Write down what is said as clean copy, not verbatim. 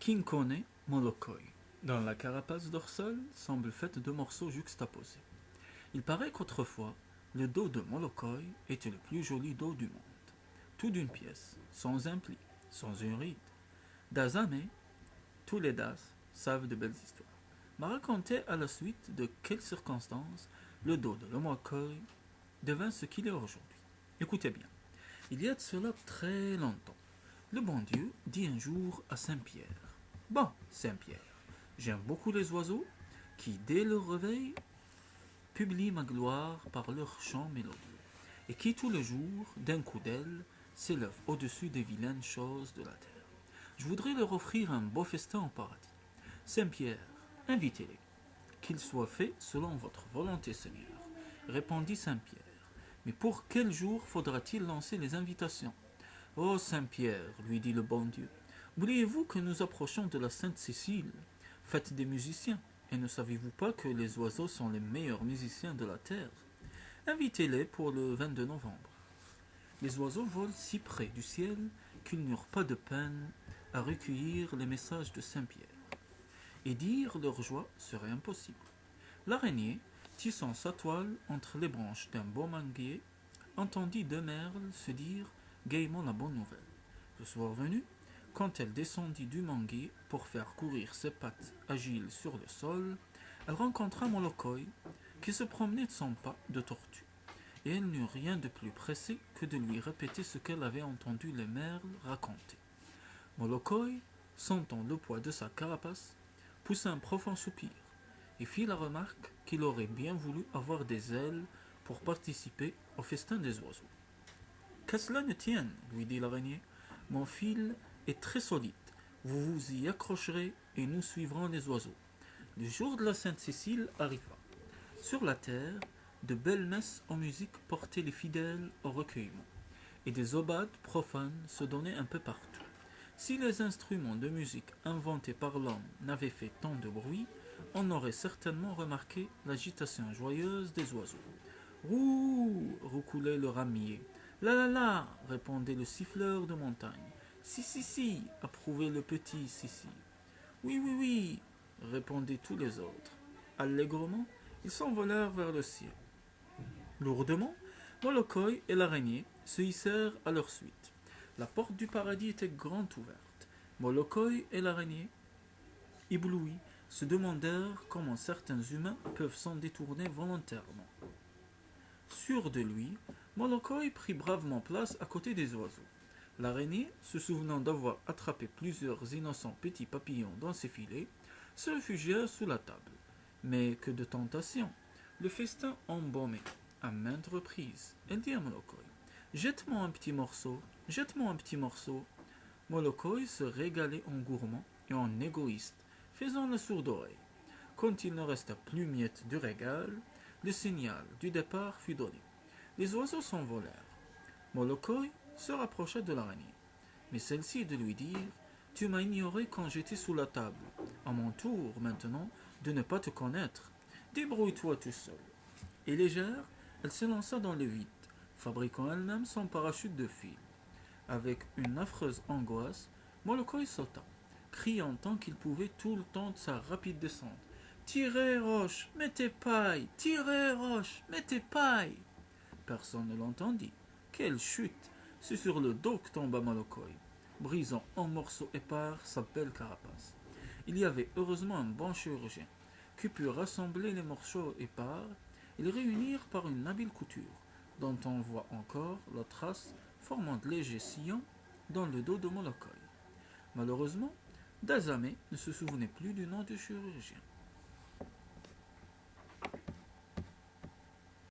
Kinkone Molokai, dont la carapace dorsale semble faite de morceaux juxtaposés. Il paraît qu'autrefois, le dos de Molokai était le plus joli dos du monde. Tout d'une pièce, sans un pli, sans une ride. Dazame, tous les Das savent de belles histoires, m'a raconté à la suite de quelles circonstances le dos de Molokai devint ce qu'il est aujourd'hui. Écoutez bien, il y a de cela très longtemps, le bon Dieu dit un jour à Saint-Pierre: Bon, Saint-Pierre, j'aime beaucoup les oiseaux qui, dès leur réveil, publient ma gloire par leurs chants mélodieux, et qui, tout le jour, d'un coup d'aile, s'élèvent au-dessus des vilaines choses de la terre. Je voudrais leur offrir un beau festin au paradis. Saint-Pierre, invitez-les. Qu'il soit fait selon votre volonté, Seigneur, répondit Saint-Pierre. Mais pour quel jour faudra-t-il lancer les invitations? Oh Saint-Pierre, lui dit le bon Dieu, oubliez-vous que nous approchons de la Sainte Cécile, fête des musiciens, et ne savez-vous pas que les oiseaux sont les meilleurs musiciens de la terre? Invitez-les pour le 22 novembre. Les oiseaux volent si près du ciel qu'ils n'eurent pas de peine à recueillir les messages de Saint-Pierre. Et dire leur joie serait impossible. L'araignée, tissant sa toile entre les branches d'un beau manguier, entendit deux merles se dire gaiement la bonne nouvelle. Le soir venu, quand elle descendit du manguier pour faire courir ses pattes agiles sur le sol, elle rencontra Molokai, qui se promenait de son pas de tortue, et elle n'eut rien de plus pressé que de lui répéter ce qu'elle avait entendu les merles raconter. Molokai, sentant le poids de sa carapace, poussa un profond soupir et fit la remarque qu'il aurait bien voulu avoir des ailes pour participer au festin des oiseaux. Qu'à cela ne tienne, lui dit l'araignée, mon fil est très solide. Vous vous y accrocherez et nous suivrons les oiseaux. Le jour de la Sainte-Cécile arriva. Sur la terre, de belles messes en musique portaient les fidèles au recueillement, et des aubades profanes se donnaient un peu partout. Si les instruments de musique inventés par l'homme n'avaient fait tant de bruit, on aurait certainement remarqué l'agitation joyeuse des oiseaux. Rouh roucoulait le ramier. La la la répondait le siffleur de montagne. Si si si approuvait le petit Sissi. Oui oui oui répondaient tous les autres. Allègrement, ils s'envolèrent vers le ciel. Lourdement, Molokai et l'araignée se hissèrent à leur suite. La porte du paradis était grande ouverte. Molokai et l'araignée, éblouis, se demandèrent comment certains humains peuvent s'en détourner volontairement. Sûr de lui, Molokai prit bravement place à côté des oiseaux. L'araignée, se souvenant d'avoir attrapé plusieurs innocents petits papillons dans ses filets, se réfugia sous la table. Mais que de tentations! Le festin embaumé, à maintes reprises, elle dit à Molokai: Jette-moi un petit morceau, jette-moi un petit morceau. Molokai se régalait en gourmand et en égoïste, faisant la sourde oreille. Quand il ne resta plus miette du régal, le signal du départ fut donné. Les oiseaux s'envolèrent. Molokai se rapprocha de l'araignée, mais celle-ci de lui dire: Tu m'as ignoré quand j'étais sous la table. À mon tour, maintenant, de ne pas te connaître. Débrouille-toi tout seul. Et légère, elle se lança dans le vide, fabriquant elle-même son parachute de fil. Avec une affreuse angoisse, Molokai sauta, criant tant qu'il pouvait tout le temps de sa rapide descente. Tirez, roche, mettez paille, tirez, roche, mettez paille. Personne ne l'entendit. Quelle chute! C'est sur le dos que tomba Molokai, brisant en morceaux épars sa belle carapace. Il y avait heureusement un bon chirurgien qui put rassembler les morceaux épars et les réunir par une habile couture, dont on voit encore la trace formant de légers sillons dans le dos de Molokai. Malheureusement, Dazame ne se souvenait plus du nom du chirurgien.